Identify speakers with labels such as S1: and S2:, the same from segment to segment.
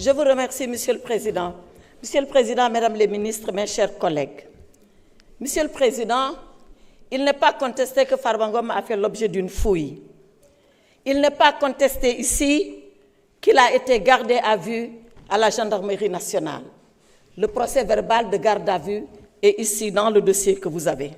S1: Je vous remercie, Monsieur le Président. Monsieur le Président, Mesdames les ministres, mes chers collègues. Monsieur le Président, il n'est pas contesté que Farba Ngom a fait l'objet d'une fouille. Il n'est pas contesté ici qu'il a été gardé à vue à la gendarmerie nationale. Le procès verbal de garde à vue est ici dans le dossier que vous avez.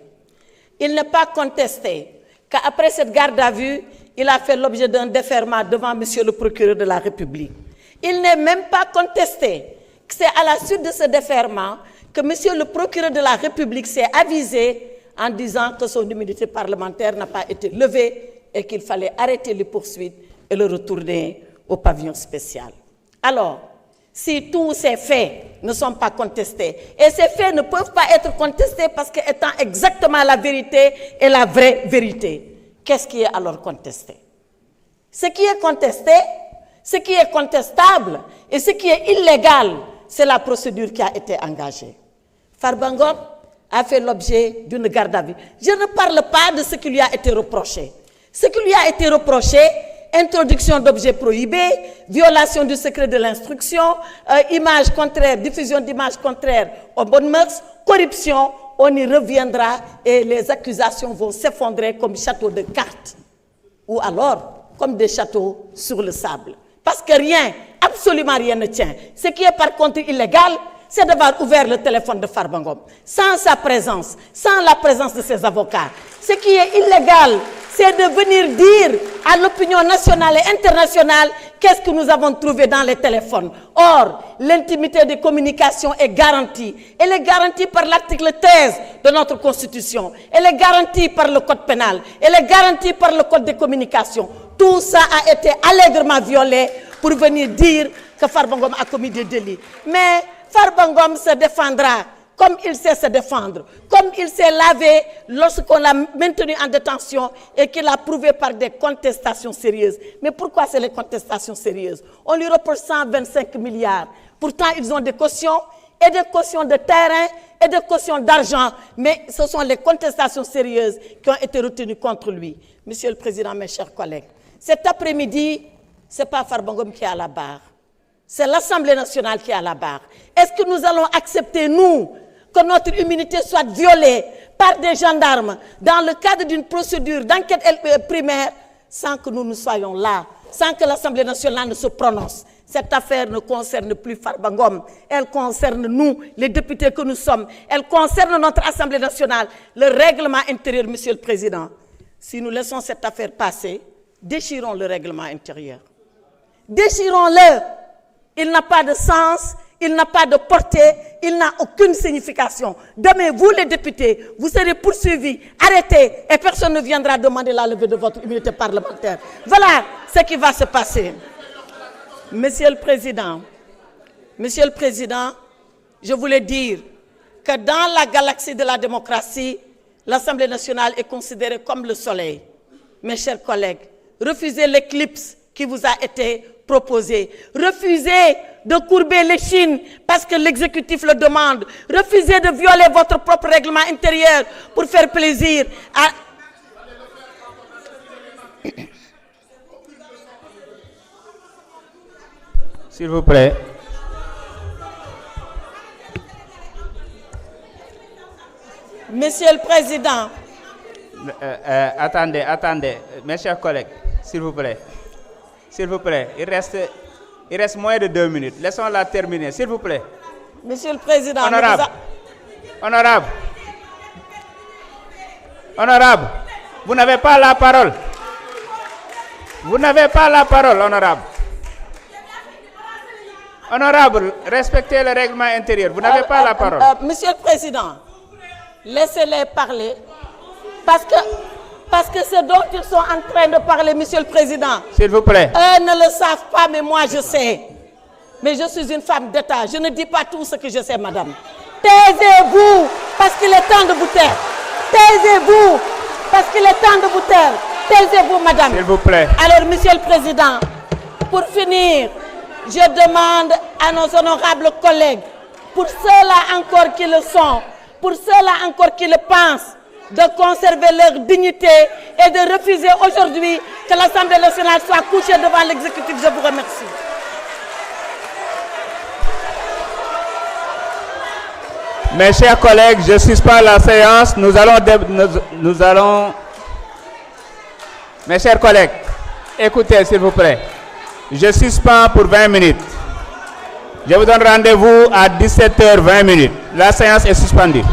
S1: Il n'est pas contesté qu'après cette garde à vue, il a fait l'objet d'un déferment devant Monsieur le procureur de la République. Il n'est même pas contesté que c'est à la suite de ce déferment que Monsieur le procureur de la République s'est avisé en disant que son immunité parlementaire n'a pas été levée et qu'il fallait arrêter les poursuites et le retourner au pavillon spécial. Alors, si tous ces faits ne sont pas contestés, et ces faits ne peuvent pas être contestés parce qu'étant exactement la vérité et la vraie vérité, qu'est-ce qui est alors contesté? Ce qui est contesté, ce qui est contestable et ce qui est illégal, c'est la procédure qui a été engagée. Farba Ngom a fait l'objet d'une garde à vue. Je ne parle pas de ce qui lui a été reproché. Ce qui lui a été reproché, introduction d'objets prohibés, violation du secret de l'instruction, images contraires, diffusion d'images contraires aux bonnes mœurs, corruption, on y reviendra et les accusations vont s'effondrer comme châteaux de cartes ou alors comme des châteaux sur le sable. Parce que rien, absolument rien ne tient. Ce qui est par contre illégal, c'est d'avoir ouvert le téléphone de Farba Ngom sans sa présence, sans la présence de ses avocats. Ce qui est illégal, c'est de venir dire à l'opinion nationale et internationale qu'est-ce que nous avons trouvé dans les téléphones. Or, l'intimité des communications est garantie. Elle est garantie par l'article 13 de notre Constitution. Elle est garantie par le Code pénal. Elle est garantie par le Code des communications. Tout ça a été allègrement violé pour venir dire que Farba Ngom a commis des délits. Mais Farba Ngom se défendra comme il sait se défendre, comme il s'est lavé lorsqu'on l'a maintenu en détention et qu'il a prouvé par des contestations sérieuses. Mais pourquoi c'est les contestations sérieuses? On lui reproche 125 milliards. Pourtant, ils ont des cautions, et des cautions de terrain, et des cautions d'argent. Mais ce sont les contestations sérieuses qui ont été retenues contre lui. Monsieur le Président, mes chers collègues, cet après-midi, ce n'est pas Farba Ngom qui est à la barre. C'est l'Assemblée nationale qui est à la barre. Est-ce que nous allons accepter, nous, que notre immunité soit violée par des gendarmes dans le cadre d'une procédure d'enquête primaire sans que nous ne soyons là, sans que l'Assemblée nationale ne se prononce? Cette affaire ne concerne plus Farba Ngom, elle concerne nous, les députés que nous sommes, elle concerne notre Assemblée nationale, le règlement intérieur, Monsieur le Président. Si nous laissons cette affaire passer, déchirons le règlement intérieur. Déchirons-le. Il n'a pas de sens, il n'a pas de portée, il n'a aucune signification. Demain, vous les députés, vous serez poursuivis, arrêtés, et personne ne viendra demander la levée de votre immunité parlementaire. Voilà ce qui va se passer. Monsieur le Président, je voulais dire que dans la galaxie de la démocratie, l'Assemblée nationale est considérée comme le soleil. Mes chers collègues, refusez l'éclipse qui vous a été proposé. Refusez de courber l'échine parce que l'exécutif le demande. Refusez de violer votre propre règlement intérieur pour faire plaisir à...
S2: S'il vous plaît.
S1: Monsieur le Président.
S2: Attendez, mes chers collègues, s'il vous plaît. S'il vous plaît, il reste moins de 2 minutes. Laissons-la terminer, s'il vous plaît.
S1: Monsieur le Président.
S2: Honorable, vous n'avez pas la parole. Vous n'avez pas la parole, honorable. Honorable, respectez le règlement intérieur. Vous n'avez pas la parole.
S1: Monsieur le Président, laissez-les parler. Parce que ce dont ils sont en train de parler, Monsieur le Président,
S2: s'il vous plaît.
S1: Eux ne le savent pas, mais moi je sais. Mais je suis une femme d'État. Je ne dis pas tout ce que je sais, madame. Taisez-vous, parce qu'il est temps de vous taire. Taisez-vous, parce qu'il est temps de vous taire. Taisez-vous, madame.
S2: S'il vous plaît.
S1: Alors, Monsieur le Président, pour finir, je demande à nos honorables collègues, pour ceux-là encore qui le sont, pour ceux-là encore qui le pensent, de conserver leur dignité et de refuser aujourd'hui que l'Assemblée nationale soit couchée devant l'exécutif. Je vous remercie.
S2: Mes chers collègues, je suspends la séance. Nous allons... Mes chers collègues, écoutez s'il vous plaît. Je suspends pour 20 minutes. Je vous donne rendez-vous à 17h20. La séance est suspendue.